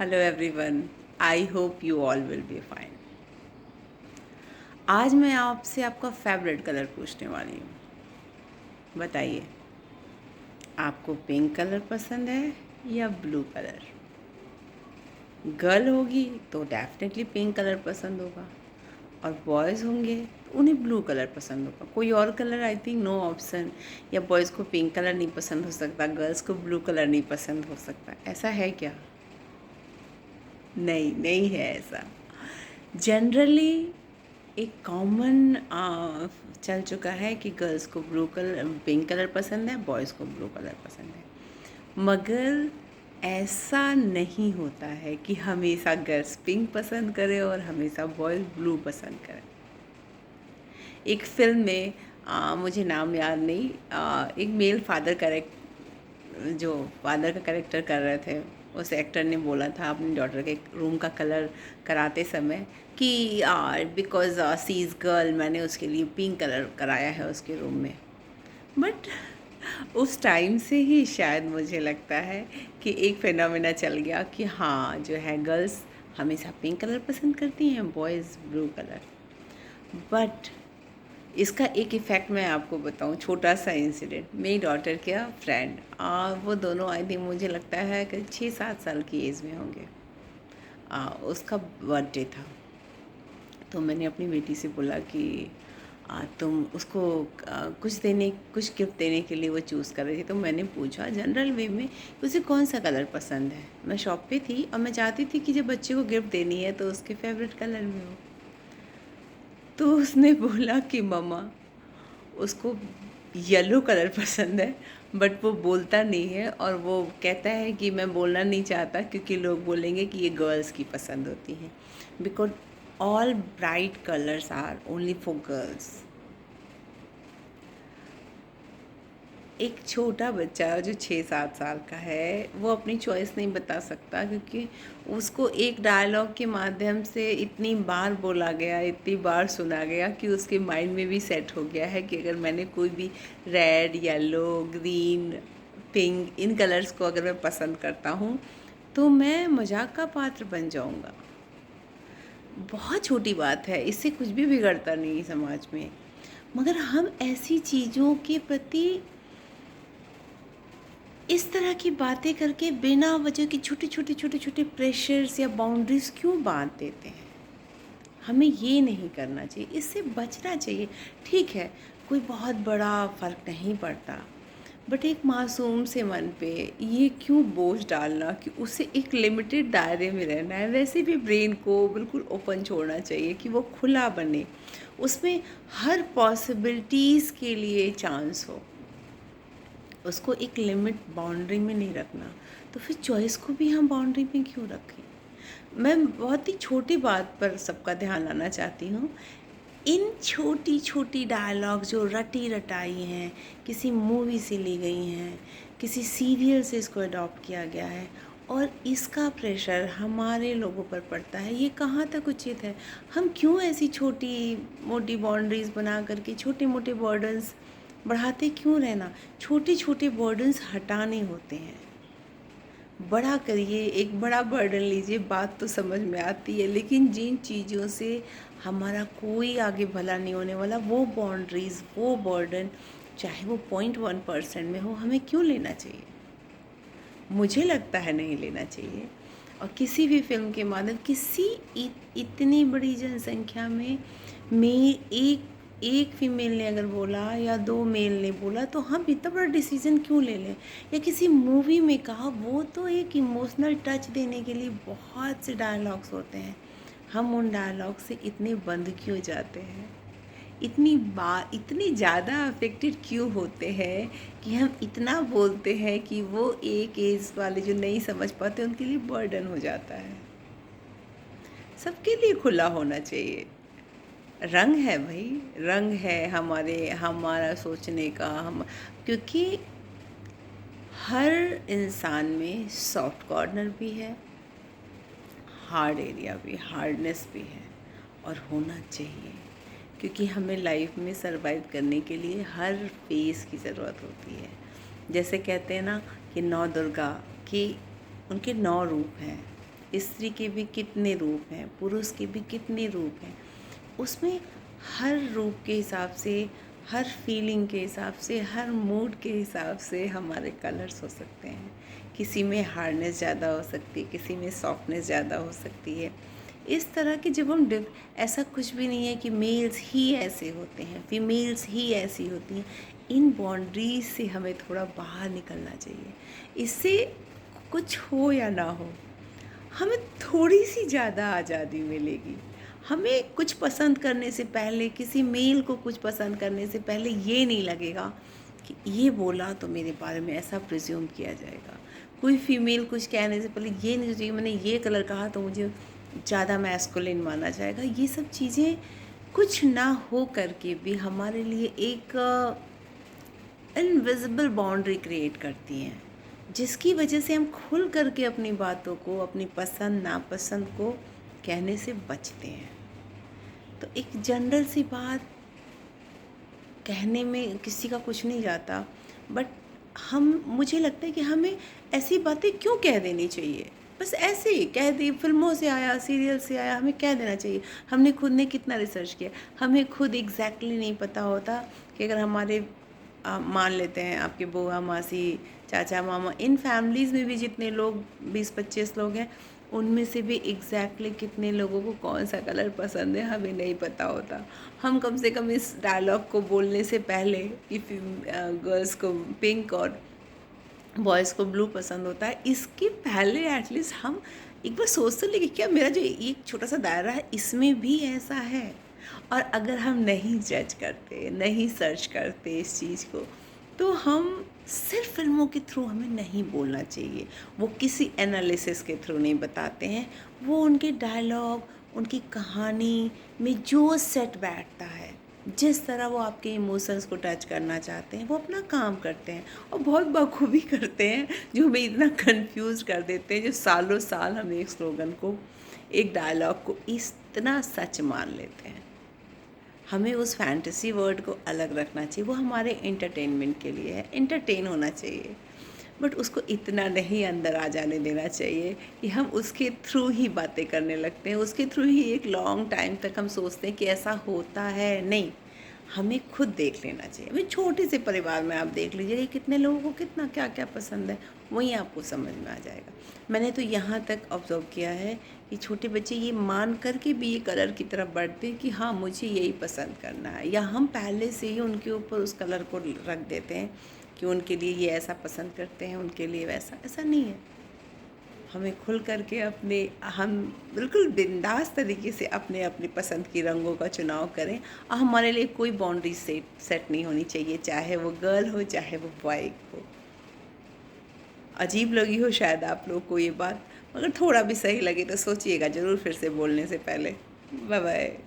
Hello everyone, I hope you all will be fine. आज मैं आपसे आपका फेवरेट कलर पूछने वाली हूँ। बताइए, आपको पिंक कलर पसंद है या ब्लू कलर? गर्ल होगी तो डेफिनेटली पिंक कलर पसंद होगा, और बॉयज़ होंगे तो उन्हें ब्लू कलर पसंद होगा। कोई और colour I think no option. या बॉयज़ को पिंक कलर नहीं पसंद हो सकता, गर्ल्स को ब्लू कलर नहीं पसंद हो सकता, ऐसा है क्या? नहीं, नहीं है ऐसा। जनरली एक कॉमन चल चुका है कि गर्ल्स को पिंक कलर पसंद है, बॉयज़ को ब्लू कलर पसंद है। मगर ऐसा नहीं होता है कि हमेशा गर्ल्स पिंक पसंद करें और हमेशा बॉयज़ ब्लू पसंद करें। एक फ़िल्म में मुझे नाम याद नहीं, एक मेल जो फादर का कैरेक्टर कर रहे थे, उस एक्टर ने बोला था अपनी डॉटर के रूम का कलर कराते समय कि बिकॉज सी इज़ गर्ल, मैंने उसके लिए पिंक कलर कराया है उसके रूम में। बट उस टाइम से ही शायद मुझे लगता है कि एक फिनोमेना चल गया कि हाँ, जो है गर्ल्स हमेशा पिंक कलर पसंद करती हैं, बॉयज़ ब्लू कलर। बट इसका एक इफ़ेक्ट मैं आपको बताऊं, छोटा सा इंसिडेंट। मेरी डॉटर का फ्रेंड, वो दोनों आई थिंक मुझे लगता है कि 6-7 साल की एज में होंगे। उसका बर्थडे था, तो मैंने अपनी बेटी से बोला कि तुम उसको कुछ गिफ्ट देने के लिए वो चूज़ कर रही थी। तो मैंने पूछा जनरल वे में कि उसे कौन सा कलर पसंद है। मैं शॉप पे थी और मैं चाहती थी कि जब बच्चे को गिफ्ट देनी है तो उसके फेवरेट कलर में हो। तो उसने बोला कि मम्मा, उसको येलो कलर पसंद है, बट वो बोलता नहीं है, और वो कहता है कि मैं बोलना नहीं चाहता क्योंकि लोग बोलेंगे कि ये गर्ल्स की पसंद होती है, because all bright colours are only for girls. एक छोटा बच्चा जो 6-7 साल का है, वो अपनी चॉइस नहीं बता सकता, क्योंकि उसको एक डायलॉग के माध्यम से इतनी बार बोला गया, इतनी बार सुना गया कि उसके माइंड में भी सेट हो गया है कि अगर मैंने कोई भी रेड, येलो, ग्रीन, पिंक, इन कलर्स को अगर मैं पसंद करता हूँ तो मैं मजाक का पात्र बन जाऊँगा। बहुत छोटी बात है, इससे कुछ भी बिगड़ता नहीं समाज में। मगर हम ऐसी चीज़ों के प्रति इस तरह की बातें करके बिना वजह की छोटे छोटे प्रेशर्स या बाउंड्रीज क्यों बांध देते हैं? हमें ये नहीं करना चाहिए, इससे बचना चाहिए। ठीक है, कोई बहुत बड़ा फ़र्क नहीं पड़ता, बट एक मासूम से मन पे ये क्यों बोझ डालना कि उसे एक लिमिटेड दायरे में रहना है। वैसे भी ब्रेन को बिल्कुल ओपन छोड़ना चाहिए कि वो खुला बने, उसमें हर पॉसिबिलिटीज़ के लिए चांस हो। उसको एक लिमिट बाउंड्री में नहीं रखना, तो फिर चॉइस को भी हम बाउंड्री में क्यों रखें? मैं बहुत ही छोटी बात पर सबका ध्यान लाना चाहती हूँ। इन छोटी छोटी डायलॉग जो रटी रटाई हैं, किसी मूवी से ली गई हैं, किसी सीरियल से इसको अडॉप्ट किया गया है, और इसका प्रेशर हमारे लोगों पर पड़ता है, ये कहाँ तक उचित है? हम क्यों ऐसी छोटी मोटी बाउंड्रीज़ बना करके छोटे मोटे बर्डन्स बढ़ाते क्यों रहना? छोटे छोटे बर्डन्स हटाने होते हैं, बड़ा करिए, एक बड़ा बर्डन लीजिए, बात तो समझ में आती है। लेकिन जिन चीज़ों से हमारा कोई आगे भला नहीं होने वाला, वो बाउंड्रीज़, वो बर्डन, चाहे वो 0.1% में हो, हमें क्यों लेना चाहिए? मुझे लगता है नहीं लेना चाहिए। और किसी भी फिल्म के माध्यम इतनी बड़ी जनसंख्या में एक फीमेल ने अगर बोला या 2 मेल ने बोला, तो हम इतना बड़ा डिसीजन क्यों ले लें? या किसी मूवी में कहा, वो तो एक इमोशनल टच देने के लिए बहुत से डायलॉग्स होते हैं, हम उन डायलॉग से इतने बंद क्यों जाते हैं? इतनी ज़्यादा अफेक्टेड क्यों होते हैं कि हम इतना बोलते हैं कि वो एक एज वाले जो नहीं समझ पाते उनके लिए बर्डन हो जाता है। सबके लिए खुला होना चाहिए। रंग है भाई, रंग है हमारा सोचने का, हम क्योंकि हर इंसान में सॉफ्ट कॉर्नर भी है, हार्ड एरिया भी, हार्डनेस भी है, और होना चाहिए, क्योंकि हमें लाइफ में सरवाइव करने के लिए हर फेस की ज़रूरत होती है। जैसे कहते हैं ना कि नौ दुर्गा, कि उनके 9 रूप हैं, स्त्री के भी कितने रूप हैं, पुरुष के भी कितने रूप हैं। उसमें हर रूप के हिसाब से, हर फीलिंग के हिसाब से, हर मूड के हिसाब से हमारे कलर्स हो सकते हैं। किसी में हार्डनेस ज़्यादा हो सकती है, किसी में सॉफ्टनेस ज़्यादा हो सकती है। इस तरह के जब हम ऐसा कुछ भी नहीं है कि मेल्स ही ऐसे होते हैं, फीमेल्स ही ऐसी होती हैं। इन बाउंड्रीज से हमें थोड़ा बाहर निकलना चाहिए। इससे कुछ हो या ना हो, हमें थोड़ी सी ज़्यादा आज़ादी मिलेगी। हमें कुछ पसंद करने से पहले, किसी मेल को कुछ पसंद करने से पहले ये नहीं लगेगा कि ये बोला तो मेरे बारे में ऐसा प्रिज्यूम किया जाएगा। कोई फीमेल कुछ कहने से पहले ये नहीं सोचेगी मैंने ये कलर कहा तो मुझे ज़्यादा मैस्कुलिन माना जाएगा। ये सब चीज़ें कुछ ना हो करके भी हमारे लिए एक इनविजिबल बाउंड्री क्रिएट करती हैं, जिसकी वजह से हम खुल करके अपनी बातों को, अपनी पसंद नापसंद को कहने से बचते हैं। तो एक जनरल सी बात कहने में किसी का कुछ नहीं जाता, बट मुझे लगता है कि हमें ऐसी बातें क्यों कह देनी चाहिए। बस ऐसे ही कह दी, फिल्मों से आया, सीरियल से आया, हमें कह देना चाहिए। हमने खुद ने कितना रिसर्च किया, हमें खुद एग्जैक्टली नहीं पता होता कि अगर हमारे मान लेते हैं आपके बुआ, मासी, चाचा, मामा, इन फैमिलीज़ में भी जितने लोग 20-25 लोग हैं, उनमें से भी एग्जैक्टली कितने लोगों को कौन सा कलर पसंद है हमें नहीं पता होता। हम कम से कम इस डायलॉग को बोलने से पहले कि गर्ल्स को पिंक और बॉयज़ को ब्लू पसंद होता है, इसके पहले एटलीस्ट हम एक बार सोच तो लें कि क्या मेरा जो एक छोटा सा दायरा है इसमें भी ऐसा है। और अगर हम नहीं जज करते, नहीं सर्च करते इस चीज़ को, तो हम सिर्फ फिल्मों के थ्रू हमें नहीं बोलना चाहिए। वो किसी एनालिसिस के थ्रू नहीं बताते हैं, वो उनके डायलॉग, उनकी कहानी में जो सेट बैठता है, जिस तरह वो आपके इमोशंस को टच करना चाहते हैं, वो अपना काम करते हैं और बहुत बखूबी करते हैं, जो हमें इतना कंफ्यूज कर देते हैं, जो सालों साल हम एक स्लोगन को, एक डायलॉग को इतना सच मान लेते हैं। हमें उस फैंटेसी वर्ड को अलग रखना चाहिए, वो हमारे एंटरटेनमेंट के लिए है, एंटरटेन होना चाहिए, बट उसको इतना नहीं अंदर आ जाने देना चाहिए कि हम उसके थ्रू ही बातें करने लगते हैं, उसके थ्रू ही एक लॉन्ग टाइम तक हम सोचते हैं कि ऐसा होता है। नहीं, हमें खुद देख लेना चाहिए। अभी छोटे से परिवार में आप देख लीजिए कि कितने लोगों को कितना क्या क्या पसंद है, वहीं आपको समझ में आ जाएगा। मैंने तो यहाँ तक ऑब्जर्व किया है कि छोटे बच्चे ये मान करके भी ये कलर की तरफ बढ़ते हैं कि हाँ मुझे यही पसंद करना है, या हम पहले से ही उनके ऊपर उस कलर को रख देते हैं कि उनके लिए ये ऐसा पसंद करते हैं, उनके लिए वैसा। ऐसा नहीं है। हमें खुल करके हम बिल्कुल बिंदास तरीके से अपनी पसंद की रंगों का चुनाव करें, और हमारे लिए कोई बाउंड्री सेट नहीं होनी चाहिए, चाहे वो गर्ल हो चाहे वो बॉय हो। अजीब लगी हो शायद आप लोग को ये बात, मगर थोड़ा भी सही लगे तो सोचिएगा ज़रूर फिर से बोलने से पहले। Bye bye.